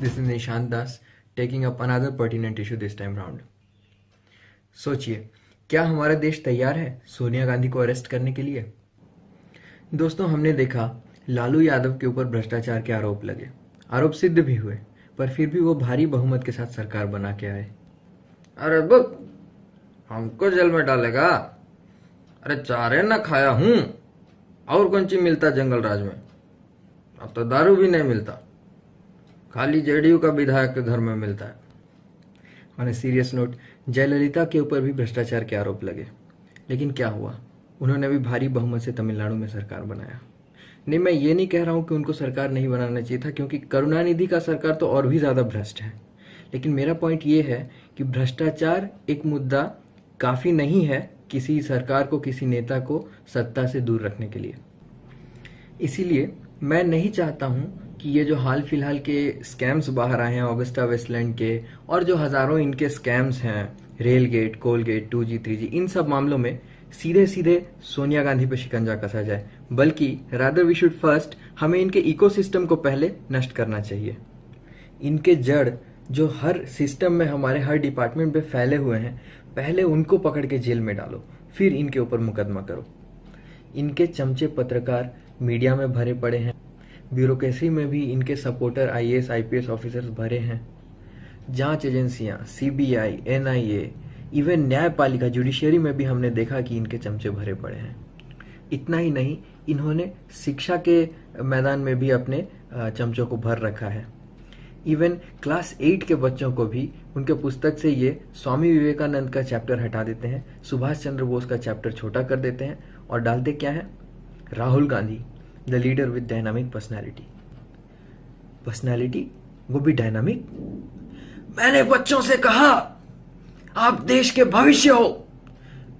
This is Nishant Das taking up another pertinent issue this time round. सोचिए, क्या हमारा देश तैयार है सोनिया गांधी को अरेस्ट करने के लिए? दोस्तों, हमने देखा लालू यादव के ऊपर भ्रष्टाचार के आरोप लगे, आरोप सिद्ध भी हुए, पर फिर भी वो भारी बहुमत के साथ सरकार बना के आए। अरे बुक, हमको जेल में डालेगा? अरे चारे ना खाया हूं, और कौन चीज मिलता जंगल राज में? अब तो दारू भी नहीं मिलता, खाली जेडीयू का विधायक के घर में मिलता है। On a serious note, Jayalalithaa के ऊपर भी भ्रष्टाचार के आरोप लगे, लेकिन क्या हुआ? उन्होंने भी भारी बहुमत से तमिलनाडु में सरकार बनाया। नहीं, मैं ये नहीं कह रहा हूं कि उनको सरकार नहीं बनाना चाहिए था, क्योंकि करुणानिधि का सरकार तो और भी ज्यादा भ्रष्ट है। लेकिन मेरा पॉइंट ये है कि भ्रष्टाचार एक मुद्दा काफी नहीं है किसी सरकार को, किसी नेता को सत्ता से दूर रखने के लिए। इसीलिए मैं नहीं चाहता हूं कि ये जो हाल फिलहाल के स्कैम्स बाहर आए हैं ऑगस्टा वेस्टलैंड के, और जो हजारों इनके स्कैम्स हैं, rail gate, Colgate, 2G 3G, इन सब मामलों में सीधे सीधे सोनिया गांधी पे शिकंजा कसा जाए, बल्कि रादर वी शुड फर्स्ट हमें इनके इकोसिस्टम को पहले नष्ट करना चाहिए। इनके जड़ जो हर सिस्टम में, हमारे हर डिपार्टमेंट में फैले हुए हैं, पहले उनको पकड़ के जेल में डालो, फिर इनके ऊपर मुकदमा करो। इनके चमचे पत्रकार मीडिया में भरे पड़े हैं, ब्यूरोक्रेसी में भी इनके सपोर्टर IAS IPS ऑफिसर्स भरे हैं, जांच एजेंसियां, CBI, NIA, इवन न्यायपालिका, जुडिशियरी में भी हमने देखा कि इनके चमचे भरे पड़े हैं। इतना ही नहीं, इन्होंने शिक्षा के मैदान में भी अपने चमचों को भर रखा है। इवन क्लास 8 के बच्चों को भी उनके पुस्तक से ये स्वामी विवेकानंद का चैप्टर हटा देते हैं, सुभाष चंद्र बोस का चैप्टर छोटा कर देते हैं, और डालते क्या है? Rahul Gandhi, the leader with dynamic personality, वो भी डायनामिक। मैंने बच्चों से कहा, आप देश के भविष्य हो,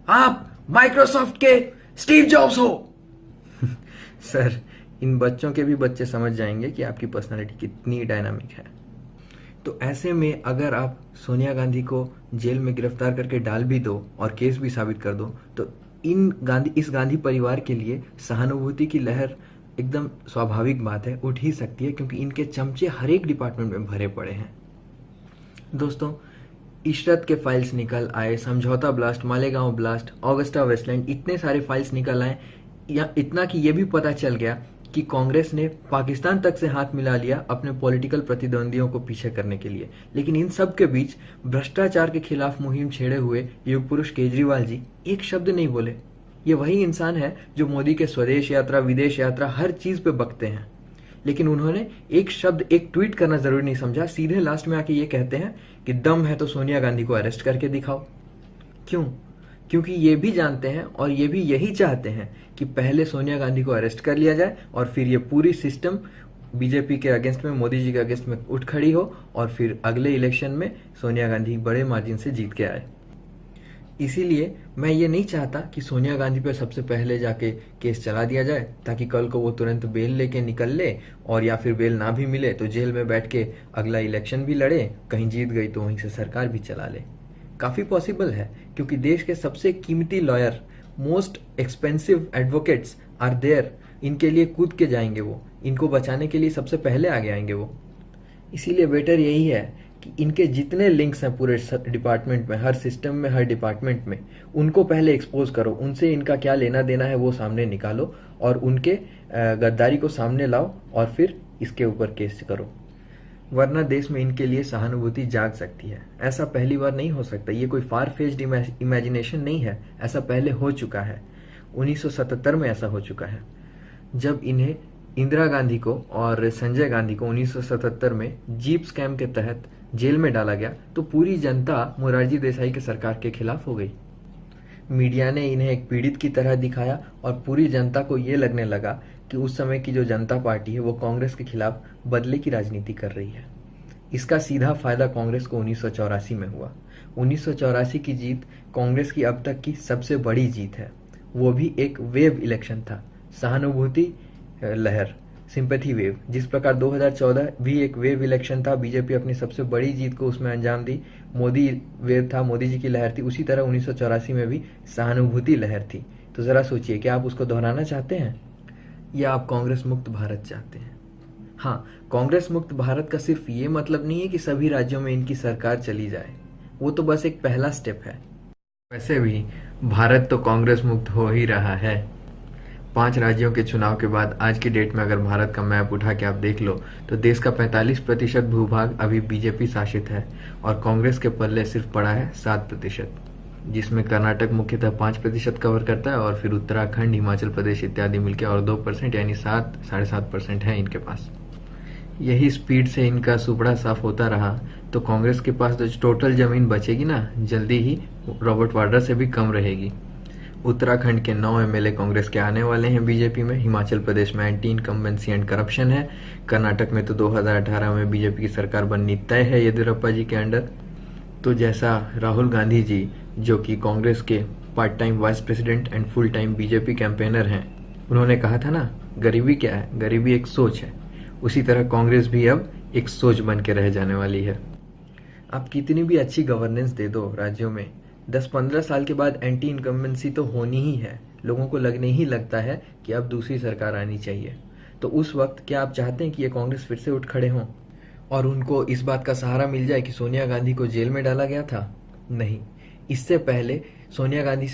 आप माइक्रोसॉफ्ट के स्टीव जॉब्स हो। सर, इन बच्चों के भी बच्चे समझ जाएंगे कि आपकी पर्सनालिटी कितनी डायनामिक है। तो ऐसे में अगर आप सोनिया गांधी को जेल में गिरफ्तार करके डाल भी दो और केस भी साबित कर दो, तो इस गांधी परिवार के लिए सहानुभूति की लहर एकदम स्वाभाविक बात है, उठ ही सकती है, क्योंकि इनके चमचे हर एक डिपार्टमेंट में भरे पड़े हैं। दोस्तों, इशरत के फाइल्स निकल आए, Samjhauta blast, Malegaon blast, Agusta Westland, इतने सारे फाइल्स निकल आए, या इतना कि यह भी पता चल गया कि कांग्रेस ने पाकिस्तान तक से हाथ मिला लिया अपने पॉलिटिकल प्रतिद्वंदियों को पीछे करने के लिए। लेकिन इन सब के बीच भ्रष्टाचार के खिलाफ मुहिम छेड़े हुए युग पुरुष केजरीवाल जी एक शब्द नहीं बोले। ये वही इंसान है जो मोदी के स्वदेश यात्रा, विदेश यात्रा, हर चीज पे बकते हैं, लेकिन उन्होंने एक शब्द, एक ट्वीट करना जरूरी नहीं समझा। सीधे लास्ट में आके ये कहते हैं कि दम है तो सोनिया गांधी को अरेस्ट करके दिखाओ। क्यों? क्योंकि ये भी जानते हैं और ये भी यही चाहते हैं कि पहले सोनिया गांधी को अरेस्ट कर लिया जाए, और फिर ये पूरी सिस्टम बीजेपी के अगेंस्ट में, मोदी जी के अगेंस्ट में उठ खड़ी हो, और फिर अगले इलेक्शन में सोनिया गांधी बड़े मार्जिन से जीत के आए। इसीलिए मैं ये नहीं चाहता कि सोनिया गांधी पर सबसे पहले जाके केस चला दिया जाए, ताकि कल को वो तुरंत बेल लेके निकल ले, और या फिर बेल ना भी मिले तो जेल में बैठ के अगला इलेक्शन भी लड़े, कहीं जीत गई तो वहीं से सरकार भी चला ले। काफी पॉसिबल है, क्योंकि देश के सबसे कीमती lawyer, most expensive advocates are there, इनके लिए कूद के जाएंगे वो, इनको बचाने के लिए सबसे पहले आगे आएंगे वो। इसीलिए बेटर यही है कि इनके जितने लिंक्स हैं पूरे डिपार्टमेंट में, हर सिस्टम में, हर डिपार्टमेंट में, उनको पहले एक्सपोज करो, उनसे इनका क्या लेना देना है वो सामने निकालो, और उनके गद्दारी को सामने लाओ, और फिर इसके ऊपर केस करो। वरना देश में इनके लिए सहानुभूति जाग सकती है। ऐसा पहली बार नहीं हो सकता, ये कोई फार फेच्ड इमेजिनेशन नहीं है, ऐसा पहले हो चुका है। 1977 में ऐसा हो चुका है, जब इन्हें इंदिरा गांधी को और संजय गांधी को 1977 में जीप स्कैम के तहत जेल में डाला गया, तो पूरी जनता मोरारजी देसाई के सरकार के खिलाफ हो गई। मीडिया ने इन्हें एक पीड़ित की तरह दिखाया, और पूरी जनता को ये लगने लगा कि उस समय की जो जनता पार्टी है वो कांग्रेस के खिलाफ बदले की राजनीति कर रही है। इसका सीधा फायदा कांग्रेस को 1984 में हुआ। 1984 की जीत कांग्रेस की अब तक की सबसे बड़ी जीत है। वो भी एक वेव इलेक्शन था, सहानुभूति लहर, सिंपैथी वेव। जिस प्रकार 2014 भी एक वेव इलेक्शन था, बीजेपी अपनी सबसे बड़ी जीत को उसमें अंजाम दी, मोदी वेव था, मोदी जी की लहर थी, उसी तरह 1984 में भी सहानुभूति लहर थी। तो जरा सोचिए, क्या आप उसको दोहराना चाहते हैं, या आप कांग्रेस मुक्त भारत चाहते हैं? हाँ, कांग्रेस मुक्त भारत का सिर्फ ये मतलब नहीं है कि सभी राज्यों में इनकी सरकार चली जाए, वो तो बस एक पहला स्टेप है। वैसे भी भारत तो कांग्रेस मुक्त हो ही रहा है। 5 राज्यों के चुनाव के बाद आज की डेट में अगर भारत का मैप उठा के आप देख लो तो देश का 45% भूभाग अभी बीजेपी शासित है और कांग्रेस के पल्ले सिर्फ पड़ा है 7%, जिसमें कर्नाटक मुख्यतः 5% कवर करता है और फिर उत्तराखंड, हिमाचल प्रदेश इत्यादि मिलकर और 2% यानी 7-7.5% है इनके पास। यही स्पीड से इनका सुपड़ा साफ होता रहा तो कांग्रेस के पास जो टोटल जमीन बचेगी ना, जल्दी ही रॉबर्ट वाड्रा से भी कम रहेगी। उत्तराखंड के 9 एमएलए कांग्रेस के आने वाले हैं बीजेपी में, हिमाचल प्रदेश में एंटी इनकम्बेंसी एंड करप्शन है, कर्नाटक में तो 2018 में बीजेपी की सरकार बननी तय है येदियुरप्पा जी के अंडर। तो जैसा राहुल गांधी जी, जो कि कांग्रेस के part time vice president and full time BJP campaigner हैं, उन्होंने कहा था ना, गरीबी क्या है, गरीबी एक सोच है, उसी तरह कांग्रेस भी अब एक सोच बन के रह जाने वाली है। आप कितनी भी अच्छी गवर्नेंस दे दो राज्यों में, 10-15 साल के बाद एंटी इनकम्बेंसी तो होनी ही है, लोगों को लगने ही लगता है कि अब दूसरी सरकार आनी चाहिए। तो उस वक्त क्या आप चाहते हैं कि ये कांग्रेस फिर से उठ खड़े हों और उनको इस बात का सहारा मिल जाए कि सोनिया गांधी को जेल में डाला गया था? नहीं, इससे पहले सोनिया गांधी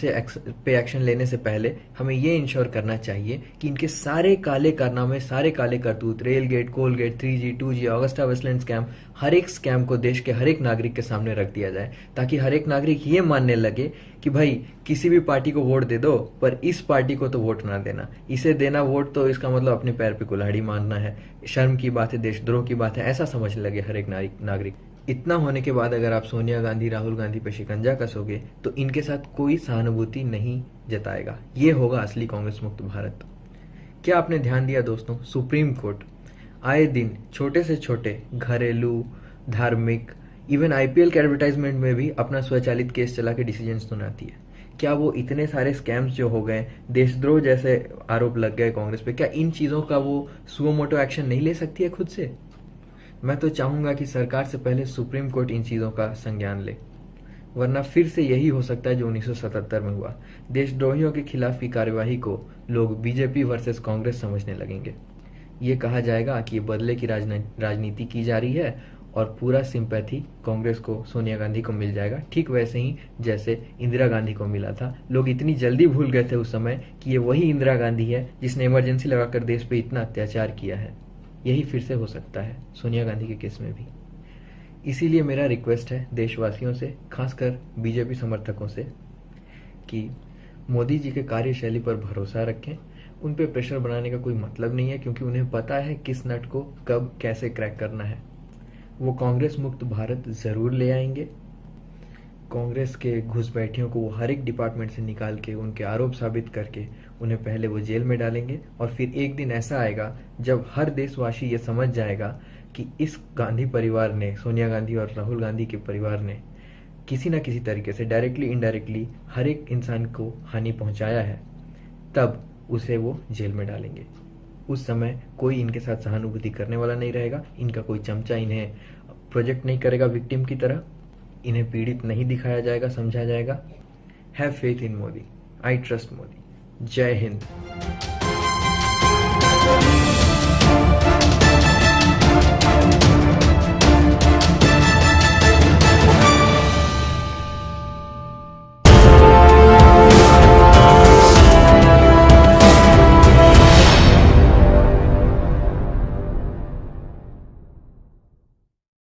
पे एक्शन लेने से पहले हमें ये इंश्योर करना चाहिए कि इनके सारे काले कारनामे, सारे काले करतूत, rail gate, coal gate, 3G, 2G, Augusta Westland scam, हर एक स्कैम को देश के हर एक नागरिक के सामने रख दिया जाए, ताकि हर एक नागरिक ये मानने लगे कि भाई किसी भी पार्टी को वोट दे दो पर इस पार्टी को तो वोट ना देना। इसे देना वोट तो इसका मतलब अपने पैर पे कुल्हाड़ी मारना है, शर्म की बात है, देशद्रोह की बात है, ऐसा समझने लगे हर एक नागरिक। इतना होने के बाद अगर आप सोनिया गांधी, राहुल गांधी पे शिकंजा कसोगे तो इनके साथ कोई सहानुभूति नहीं जताएगा। ये होगा असली कांग्रेस मुक्त भारत। क्या आपने ध्यान दिया दोस्तों, सुप्रीम कोर्ट आए दिन छोटे से छोटे घरेलू, धार्मिक, इवन आईपीएल के एडवर्टाइजमेंट में भी अपना स्वचालित केस चला के डिसीजन सुनाती है। क्या वो इतने सारे स्कैम्स जो हो गए, देशद्रोह जैसे आरोप लग गए कांग्रेस पे, क्या इन चीजों का वो सुओ मोटो एक्शन नहीं ले सकती है खुद से? मैं तो चाहूंगा कि सरकार से पहले सुप्रीम कोर्ट इन चीजों का संज्ञान ले, वरना फिर से यही हो सकता है जो 1977 में हुआ। देशद्रोहियों के खिलाफ की कार्यवाही को लोग बीजेपी वर्सेस कांग्रेस समझने लगेंगे। ये कहा जाएगा कि बदले की राजनीति की जा रही है और पूरा सिंपैथी कांग्रेस को, सोनिया गांधी को मिल जाएगा, ठीक वैसे ही जैसे इंदिरा गांधी को मिला था। लोग इतनी जल्दी भूल गए थे उस समय कि ये वही इंदिरा गांधी है जिसने इमरजेंसी लगाकर देश पे इतना अत्याचार किया है। यही फिर से हो सकता है सोनिया गांधी के केस में भी। इसीलिए मेरा रिक्वेस्ट है देशवासियों से, खासकर बीजेपी समर्थकों से, कि मोदी जी के कार्यशैली पर भरोसा रखें। उन पे प्रेशर बनाने का कोई मतलब नहीं है, क्योंकि उन्हें पता है किस नट को कब कैसे क्रैक करना है। वो कांग्रेस मुक्त भारत जरूर ले आएंगे। कांग्रेस के घुसपैठियों को वो हर एक डिपार्टमेंट से निकाल के, उनके आरोप साबित करके उन्हें पहले वो जेल में डालेंगे। और फिर एक दिन ऐसा आएगा जब हर देशवासी ये समझ जाएगा कि इस गांधी परिवार ने, सोनिया गांधी और राहुल गांधी के परिवार ने किसी ना किसी तरीके से डायरेक्टली इनडायरेक्टली हर एक इंसान को हानि पहुंचाया है, तब उसे वो जेल में डालेंगे। उस समय कोई इनके साथ सहानुभूति करने वाला नहीं रहेगा, इनका कोई चमचा इन्हें प्रोजेक्ट नहीं करेगा विक्टिम की तरह, इन्हें पीड़ित नहीं दिखाया जाएगा, समझा जाएगा। Have faith in Modi, I trust Modi. जय हिंद।